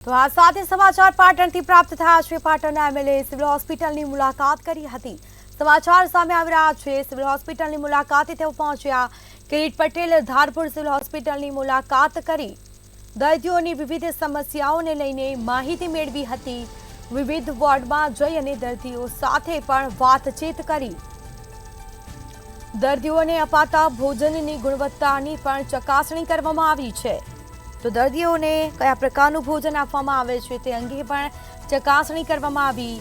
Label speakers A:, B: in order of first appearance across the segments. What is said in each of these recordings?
A: તો આ સાથે સમાચાર પાટણથી પ્રાપ્ત થયા છે। પાટણના એમએલએ સિવિલ હોસ્પિટલની મુલાકાત કરી હતી। સમાચાર સામે આવી રહ્યા છે। સિવિલ હોસ્પિટલની મુલાકાતે તેઓ પહોંચ્યા। કિરીટ પટેલે ધારપુર સિવિલ હોસ્પિટલની મુલાકાત કરી દર્દીઓની વિવિધ સમસ્યાઓને લઈને માહિતી મેળવી હતી। વિવિધ વોર્ડમાં જઈ અને દર્દીઓ સાથે પણ વાતચીત કરી। દર્દીઓને અપાતા ભોજનની ગુણવત્તાની પણ ચકાસણી કરવામાં આવી છે। તો દર્દીઓને કયા પ્રકારનું ભોજન આપવામાં આવે છે તે અંગે પણ ચકાસણી કરવામાં આવી।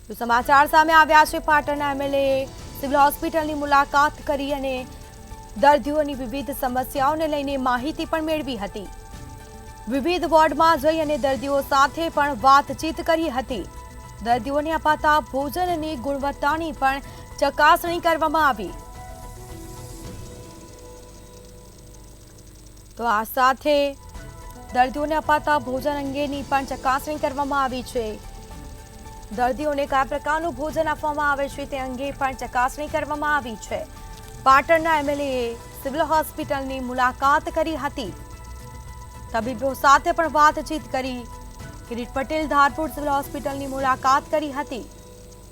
A: તો સમાચાર સામે આવ્યા છે। પાટણના એમએલએ સિવિલ હોસ્પિટલની મુલાકાત કરી અને દર્દીઓની વિવિધ સમસ્યાઓને લઈને માહિતી પણ મેળવી હતી। વિવિધ વોર્ડમાં જઈ અને દર્દીઓ સાથે પણ વાતચીત કરી હતી। દર્દીઓને અપાતા ભોજનની ગુણવત્તાની પણ ચકાસણી કરવામાં આવી। તો આ સાથે દર્દીઓને અપાતા ભોજન અંગેની પણ ચકાસણી કરવામાં આવી છે। દર્દીઓને કયા પ્રકારનું ભોજન આપવામાં આવે છે તે અંગે પણ ચકાસણી કરવામાં આવી છે। પાટણના એમએલએએ સિવિલ હોસ્પિટલની મુલાકાત કરી હતી। તબીબો સાથે પણ વાતચીત કરી। કિરીટ પટેલ ધારપુર સિવિલ હોસ્પિટલની મુલાકાત કરી હતી।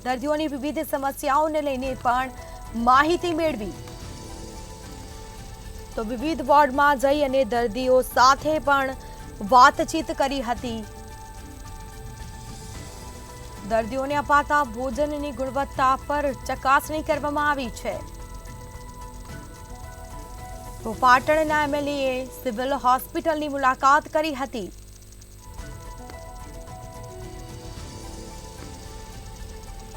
A: દર્દીઓની વિવિધ સમસ્યાઓને લઈને પણ માહિતી મેળવી। તો વિવિધ વોર્ડમાં જઈ અને દર્દીઓ સાથે પણ વાતચીત કરી હતી। દર્દીઓને અપાતા ભોજનની ગુણવત્તા પર ચકાસણી કરવામાં આવી છે। તો પાટણના એમએલએએ સિવિલ હોસ્પિટલની મુલાકાત કરી હતી।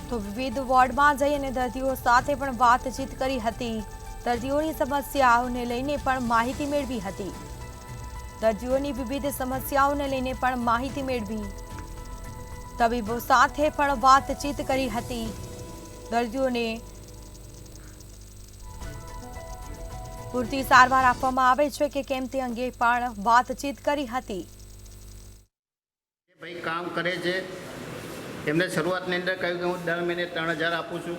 A: તો વિવિધ વોર્ડમાં જઈ અને દર્દીઓ સાથે પણ વાતચીત કરી હતી। દર્દીઓની સમસ્યાઓને લઈને પણ માહિતી મેળવી હતી। દર્દીઓની વિવિધ સમસ્યાઓને લઈને પણ માહિતી મેળવી। તબીબો સાથે પણ વાતચીત કરી હતી। દર્દીઓને પૂરતી સારવાર આપવામાં આવે છે કે કેમ તે અંગે પણ વાતચીત કરી હતી।
B: ભાઈ કામ કરે છે એમને શરૂઆતની અંદર કહ્યું કે હું દર મહિને 3000 આપું છું।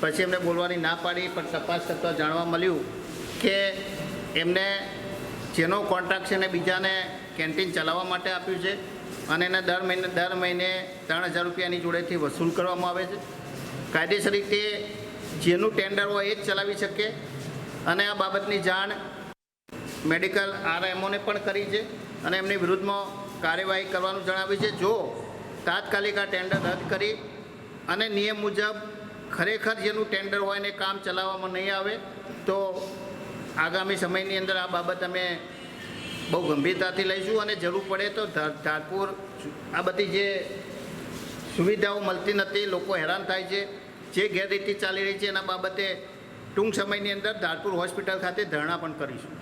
B: પછી એમને બોલવાની ના પાડી, પણ તપાસ કરતાં જાણવા મળ્યું કે એમને જેનો કોન્ટ્રાક્ટ છે એને બીજાને કેન્ટીન ચલાવવા માટે આપ્યું છે અને એને દર મહિને 3000 રૂપિયા એની જોડેથી વસૂલ કરવામાં આવે છે। કાયદેસર રીતે જેનું ટેન્ડર હોય એ જ ચલાવી શકે અને આ બાબતની જાણ મેડિકલ આરએમઓને પણ કરી છે અને એમની વિરુદ્ધમાં કાર્યવાહી કરવાનું જણાવ્યું છે। જો તાત્કાલિક આ ટેન્ડર રદ કરી અને નિયમ મુજબ ખરેખર જેનું ટેન્ડર હોય ને કામ ચલાવવામાં નહીં આવે તો આગામી સમયની અંદર આ બાબત અમે બહુ ગંભીરતાથી લઈશું અને જરૂર પડે તો ધારપુર આ બધી જે સુવિધાઓ મળતી નથી, લોકો હેરાન થાય છે, જે ગેરરીતિ ચાલી રહી છે એના બાબતે ટૂંક સમયની અંદર ધારપુર હોસ્પિટલ ખાતે ધરણા પણ કરીશું।